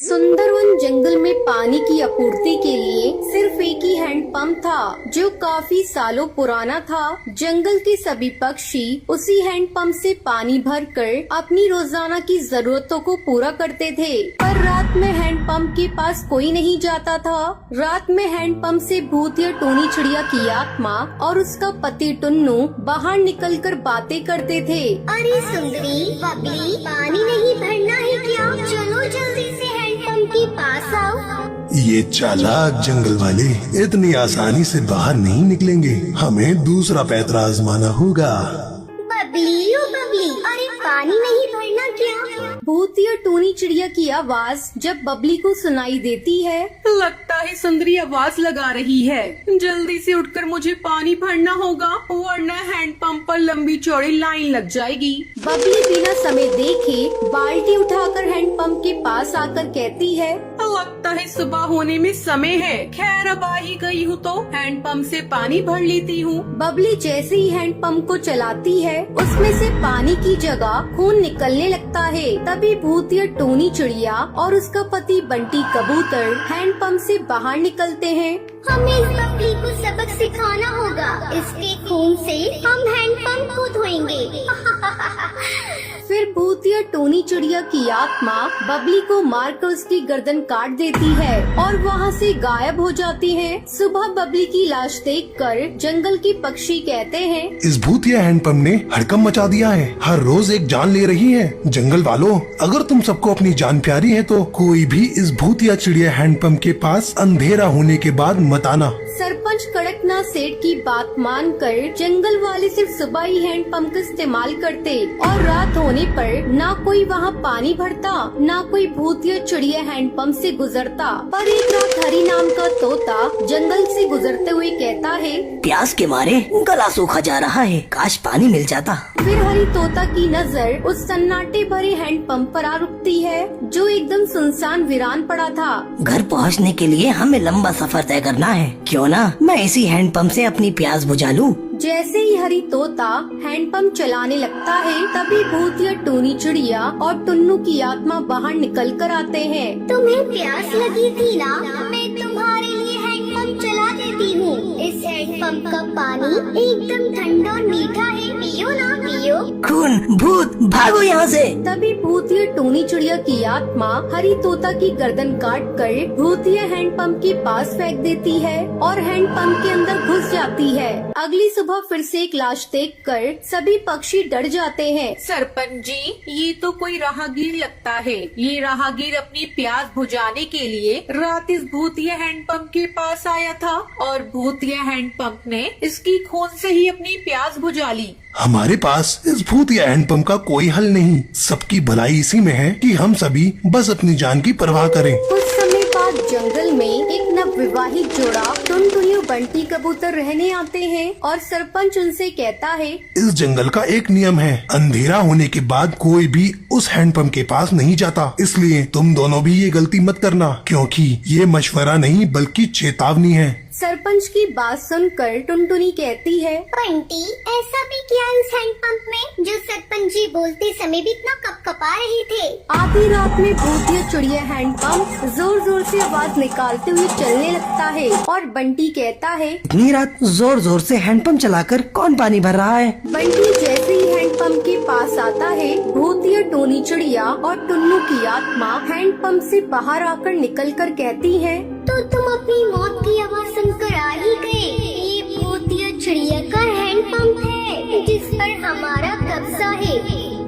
सुंदरवन जंगल में पानी की आपूर्ति के लिए सिर्फ एक ही हैंडपंप था जो काफी सालों पुराना था। जंगल के सभी पक्षी उसी हैंडपंप से पानी भरकर अपनी रोजाना की जरूरतों को पूरा करते थे। पर रात में हैंडपंप के पास कोई नहीं जाता था। रात में हैंडपंप से भूतिया टूनी चिड़िया की आत्मा और उसका पति टुन्नू बाहर निकलकर बातें करते थे। अरे सुंदरी बबली, पानी नहीं भरना है क्या? चलो जल्दी से हैंडपंप के पास आओ। ये चालाक जंगल वाले इतनी आसानी से बाहर नहीं निकलेंगे। हमें दूसरा पैतरा आजमाना होगा। बबली ओ बबली, अरे पानी नहीं भरना क्या? भूतिया टूनी चिड़िया की आवाज जब बबली को सुनाई देती है, लगता है सुंदरी आवाज लगा रही है। जल्दी से उठकर मुझे पानी भरना होगा, वरना हैंडपंप पर लंबी चौड़ी लाइन लग जाएगी। बबली बिना समय देखे बाल्टी उठाकर हैंडपंप के पास आकर कहती है, लगता है सुबह होने में समय है। खैर अब आ ही गई हूँ तो हैंडपंप से पानी भर लेती हूँ। बबली जैसे ही हैंडपंप को चलाती है उसमें से पानी की जगह खून निकलने लगता है। तभी भूतिया टूनी चिड़िया और उसका पति बंटी कबूतर हैंडपंप से बाहर निकलते हैं। हमें इस बबली को सबक सिखाना होगा। इसके खून से हम हैंडपंप को धोएंगे। फिर भूतिया टूनी चिड़िया की आत्मा बबली को मारकर उसकी गर्दन काट देती है और वहाँ से गायब हो जाती है। सुबह बबली की लाश देखकर जंगल के पक्षी कहते हैं, इस भूतिया हैंडपंप ने हड़कंप मचा दिया है। हर रोज एक जान ले रही है। जंगल वालों, अगर तुम सबको अपनी जान प्यारी है तो कोई भी इस भूतिया चिड़िया हैंडपंप के पास अंधेरा होने के बाद मत आना। सरपंच कड़कनाथ सेठ की बात मानकर जंगल वाले सिर्फ सुबह ही हैंडपंप का इस्तेमाल करते और रात होने पर ना कोई वहाँ पानी भरता, ना कोई भूतिया चिड़िया हैंडपंप से गुजरता। पर एक रात हरी नाम का तोता जंगल से गुजरते हुए कहता है, प्यास के मारे गला सूखा जा रहा है, काश पानी मिल जाता। फिर हरी तोता की नजर उस सन्नाटे भरे हैंडपंप पर आ रुकती है जो एकदम सुनसान वीरान पड़ा था। घर पहुंचने के लिए हमें लंबा सफर तय करना है, क्यों ना मैं इसी हैंडपंप से अपनी प्यास बुझा लूं। जैसे ही हरी तोता हैंडपंप चलाने लगता है तभी भूतिया टूनी चिड़िया और टुन्नू की आत्मा बाहर निकल कर आते हैं। तुम्हें प्यास लगी थी ना? मैं तुम्हारे लिए हैंडपंप चला देती हूँ। इस हैंडपंप का पानी एकदम ठंडा और मीठा है, पियो ना पियो। खून, भूत, भागो यहाँ से। तभी भूतिया टूनी चिड़िया की आत्मा हरी तोता की गर्दन काट कर भूतिया हैंडपंप के पास फेंक देती है और हैंडपंप के अंदर घुस जाती है। अगली सुबह फिर से एक लाश देखकर सभी पक्षी डर जाते हैं। सरपंच जी, ये तो कोई राहगीर लगता है। ये राहगीर अपनी प्यास बुझाने के लिए रात इस भूतिया हैंडपंप के पास आया था और भूतिया हैंडपंप ने इसकी खून से ही अपनी प्यास बुझा ली। हमारे पास इस भूतिया हैंडपंप का कोई हल नहीं। सबकी भलाई इसी में है कि हम सभी बस अपनी जान की परवाह करें। कुछ समय बाद जंगल में एक नवविवाहित जोड़ा टुनटुनी और बंटी कबूतर रहने आते हैं और सरपंच उनसे कहता है, इस जंगल का एक नियम है, अंधेरा होने के बाद कोई भी उस हैंडपंप के पास नहीं जाता। इसलिए तुम दोनों भी ये गलती मत करना, क्योंकि ये मशवरा नहीं बल्कि चेतावनी है। सरपंच की बात सुनकर टुनटुनी कहती है, बंटी, ऐसा भी क्या है उस हैंडपंप में जो सरपंच जी बोलते समय भी इतना कपकपा रहे थे? आधी रात में भूतिया चिड़िया हैंडपंप जोर जोर से आवाज निकालते हुए चलने लगता है और बंटी कहता है, इतनी रात जोर जोर से हैंडपंप चलाकर कौन पानी भर रहा है? बंटी जैसे ही हैंडपंप के पास आता है भूतिया टूनी चिड़िया और टुन्नू की आत्मा हैंडपंप से बाहर आकर निकलकर कहती है, तो तुम अपनी मौत की आवाज सुनकर आ ही गए। ये भूतिया चिड़िया का हैंडपंप है जिस पर हमारा कब्जा है।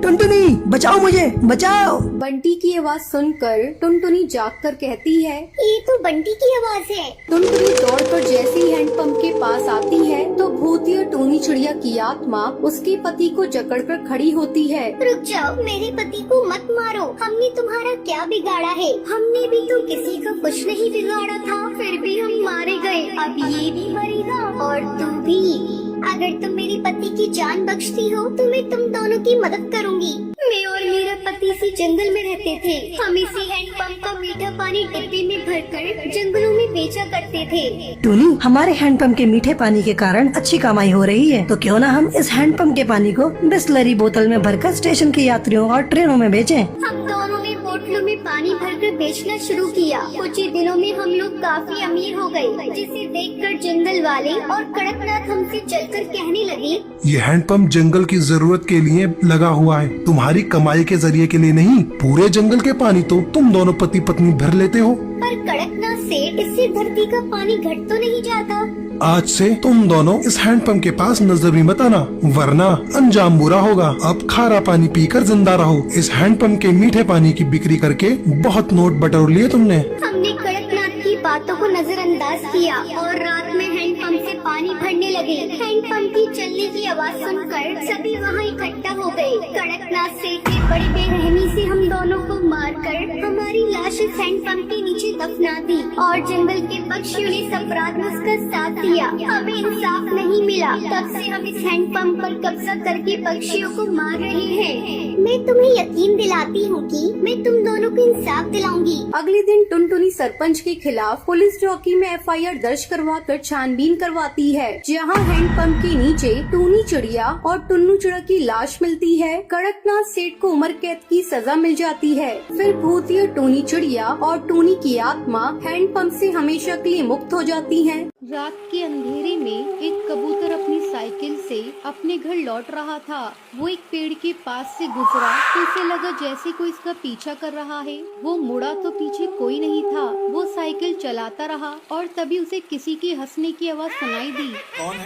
टुनटुनी, बचाओ मुझे, बचाओ। बंटी की आवाज सुनकर टुनटुनी जागकर कहती है, ये तो बंटी की आवाज है। टुनटुनी दौड़कर जैसे ही हैंडपंप के पास आती है तो भूतिया टूनी चिड़िया की आत्मा उसके पति को जकड़कर खड़ी होती है। रुक जाओ, मेरे पति को मत मारो। हमने तुम्हारा क्या बिगाड़ा है? हमने भी तो किसी का कुछ नहीं बिगाड़ा था, फिर भी हम मारे गए। अब ये भी मरेगा और तू भी। अगर तुम मेरे पति की जान बख्शती हो तो मैं तुम दोनों की मदद करूंगी। मैं और मेरा पति इसी जंगल में रहते थे। हम इसी हैंडपंप का मीठा पानी डिब्बे में भरकर जंगलों में बेचा करते थे। टूनी, हमारे हैंडपंप के मीठे पानी के कारण अच्छी कमाई हो रही है, तो क्यों ना हम इस हैंडपंप के पानी को बिस्लरी बोतल में भरकर स्टेशन के यात्रियों और ट्रेनों में बेचें। हम दोनों ने बोतलों में पानी भरकर बेचना शुरू किया। कुछ ही दिनों में हम लोग काफी अमीर हो गए, जिसे देखकर जंगल वाले और कड़कनाथ हमसे चलकर कहने लगे, ये हैंडपंप जंगल की जरूरत के लिए लगा हुआ है, तुम्हारी कमाई के जरिए के लिए नहीं। पूरे जंगल के पानी तो तुम दोनों पति पत्नी भर लेते हो। पर कड़कनाथ सेठ, इससे धरती का पानी घट तो नहीं जाता। आज से तुम दोनों इस हैंडपंप के पास नजर भी मत आना, वरना अंजाम बुरा होगा। अब खारा पानी पीकर जिंदा रहो। इस हैंडपंप के मीठे पानी की बिक्री करके बहुत नोट बटोर लिए तुमने। हमने कड़कनाथ की बातों को नजरअंदाज किया और रात में हैंडपंप से पानी भरने लगे। हैंडपंप की चलने की आवाज सुनकर सभी वहाँ इकट्ठा हो गए। कड़कनाथ सेठ ने बड़ी बेरहमी से हम दोनों को मारकर हमारी लाश इस हैंडपंप के नीचे दफना दी और जंगल के पक्षियों ने सफरात में उसका साथ दिया। हमें इंसाफ नहीं मिला, तब से हम इस हैंडपंप पर कब्जा करके पक्षियों को मार रहे हैं। मैं तुम्हें यकीन दिलाती हूँ कि मैं तुम दोनों को इंसाफ दिलाऊंगी। अगले दिन टुनटुनी सरपंच के खिलाफ पुलिस चौकी में एफआईआर दर्ज करवाकर छानबीन करवाती है, जहां हैंडपंप के नीचे टूनी चिड़िया और टुन्नू चिड़ा की लाश मिलती है। कड़कनाथ सेठ को उम्र कैद की सजा मिल जाती है। फिर भूतिया टूनी चिड़िया और टूनी की आत्मा हैंडपंप से हमेशा के लिए मुक्त हो जाती है। रात के अंधेरे में एक कबूतर अपनी साइकिल से अपने घर लौट रहा था। वो एक पेड़ के पास से गुजरा तो उसे लगा जैसे कोई इसका पीछा कर रहा है। वो मुड़ा तो पीछे कोई नहीं था। वो साइकिल चलाता रहा और तभी उसे किसी के हंसने की आवाज सुनाई दी। कौन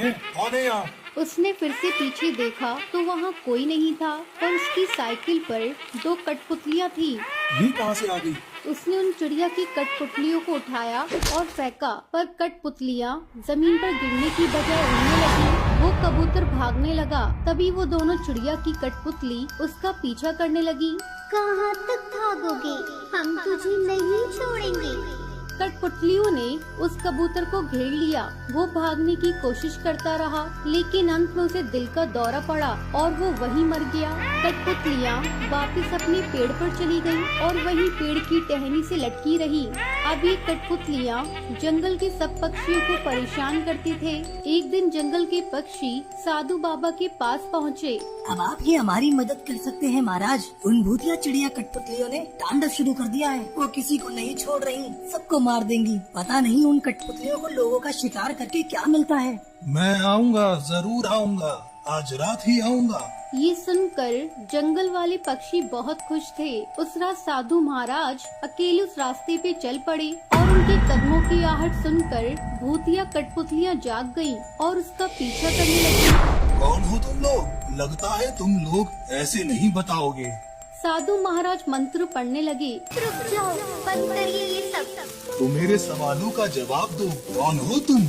है यहाँ? उसने फिर से पीछे देखा तो वहाँ कोई नहीं था, पर उसकी साइकिल पर 2 कठपुतलियाँ थी। ये कहाँ से आ गई? उसने उन चिड़िया की कठपुतलियों को उठाया और फेंका, पर कठपुतलियाँ जमीन पर गिरने की बजाय उड़ने लगी। वो कबूतर भागने लगा। तभी वो दोनों चिड़िया की कठपुतली उसका पीछा करने लगी। कहाँ तक भागोगे? हम तुझे नहीं छोड़ेंगे। कठपुतलियों ने उस कबूतर को घेर लिया। वो भागने की कोशिश करता रहा, लेकिन अंत में उसे दिल का दौरा पड़ा और वो वहीं मर गया। कठपुतलियाँ वापस अपने पेड़ पर चली गईं और वहीं पेड़ की टहनी से लटकी रही। अब ये कठपुतलियाँ जंगल के सब पक्षियों को परेशान करते थे। एक दिन जंगल के पक्षी साधु बाबा के पास पहुँचे। अब आप ही हमारी मदद कर सकते हैं महाराज। उन भूतिया चिड़िया कठपुतलियों ने तांडव शुरू कर दिया है। वो किसी को नहीं छोड़ रही, सबको मार देंगी। पता नहीं उन कठपुतलियों को लोगों का शिकार करके क्या मिलता है। मैं आऊँगा, जरूर आऊँगा, आज रात ही आऊँगा। ये सुनकर जंगल वाले पक्षी बहुत खुश थे। उस रात साधु महाराज अकेले उस रास्ते पे चल पड़े और उनके कदमों की आहट सुनकर भूतिया कठपुतलियाँ जाग गईं और उसका पीछा करने लगी। कौन हो तुम लोग? लगता है तुम लोग ऐसे नहीं बताओगे। साधु महाराज मंत्र पढ़ने लगे। रुक जाओ, बंद करिए ये सब। तो मेरे सवालों का जवाब दो, कौन हो तुम?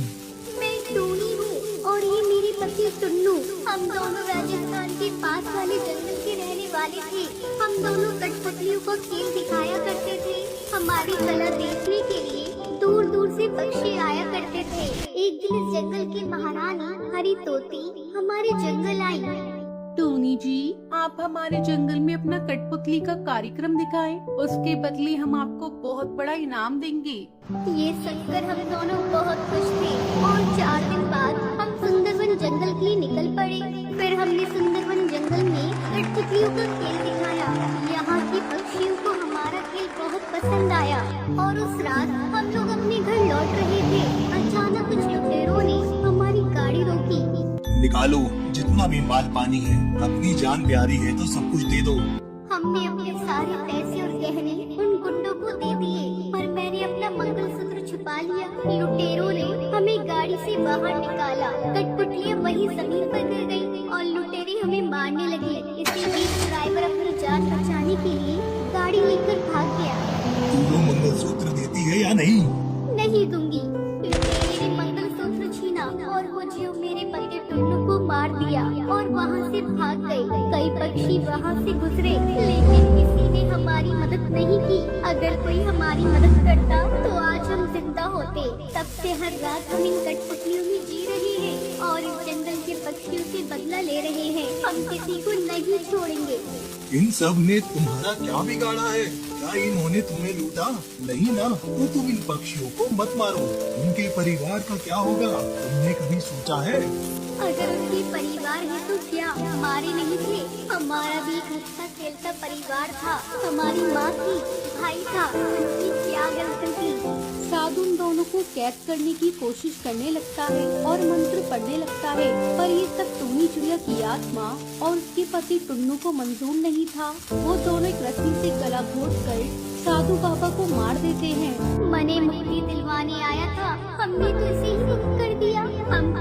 मैं टूनी हूँ और ये मेरे पति टुन्नू। हम दोनों राजस्थान के पास वाले जंगल के रहने वाले थे। हम दोनों कठपुतलियों को खेल दिखाया करते थे। हमारी कला देखने के लिए दूर दूर से पक्षी आया करते थे। एक दिन इस जंगल की महारानी हरी तोती हमारे जंगल आई। टोनी जी, आप हमारे जंगल में अपना कठपुतली का कार्यक्रम दिखाएं, उसके बदले हम आपको बहुत बड़ा इनाम देंगे। ये सुनकर हम दोनों बहुत खुश थे और 4 दिन बाद हम सुंदरवन जंगल के लिए निकल पड़े। फिर हमने सुंदरवन जंगल में कठपुतलियों का खेल दिखाया। यहाँ के पक्षियों को हमारा खेल बहुत पसंद आया और उस रात हम लोग अपने घर लौट रहे थे। अचानक कुछ लुटेरों ने हमारी गाड़ी रोकी। निकालो जितना भी माल पानी है, अपनी जान प्यारी है तो सब कुछ दे दो। हमने अपने सारे पैसे और गहने उन गुंडों को दे दिए, पर मैंने अपना मंगलसूत्र छुपा लिया। लुटेरों ने हमें गाड़ी से बाहर निकाला। कठपुतलियाँ वहीं जमीन पर गिर गईं और लुटेरे हमें मारने लगे। इसी बीच ड्राइवर अपनी जान बचाने के लिए गाड़ी लेकर भाग गया। तू मंगलसूत्र देती है या नहीं? नहीं दूंगी। लुटेरे ने मंगलसूत्र छीना और वो जो मेरे पति टुन्नू को मार दिया और वहाँ से भाग गए। कई पक्षी वहाँ से गुजरे, लेकिन किसी ने हमारी मदद नहीं की। अगर कोई हमारी मदद करता तो आज हम जिंदा होते। तब से हर रात हम इन कठपुतलियों में जी रहे हैं और इस जंगल के पक्षियों से बदला ले रहे हैं। हम किसी को नहीं छोड़ेंगे। इन सब ने तुम्हारा क्या बिगाड़ा है? क्या इन्होंने तुम्हें लूटा? नहीं ना, तो तुम इन पक्षियों को मत मारो। उनके परिवार का क्या होगा? तुमने कभी सोचा है? अगर उनके परिवार है तो क्या हमारे नहीं थे? हमारा भी एक हंसता खेलता परिवार था। हमारी माँ थी, भाई था, उनकी क्या गलती थी? साधु उन दोनों को कैद करने की कोशिश करने लगता है और मंत्र पढ़ने लगता है, पर ये सब टूनी चिड़िया की आत्मा और उसके पति टुन्नू को मंजूर नहीं था। वो दोनों एक रस्सी से गला घोट कर साधु बाबा को मार देते हैं। मने मुक्ति दिलवाने आया था, हमने तो इसे ही मुक्त कर दिया। हम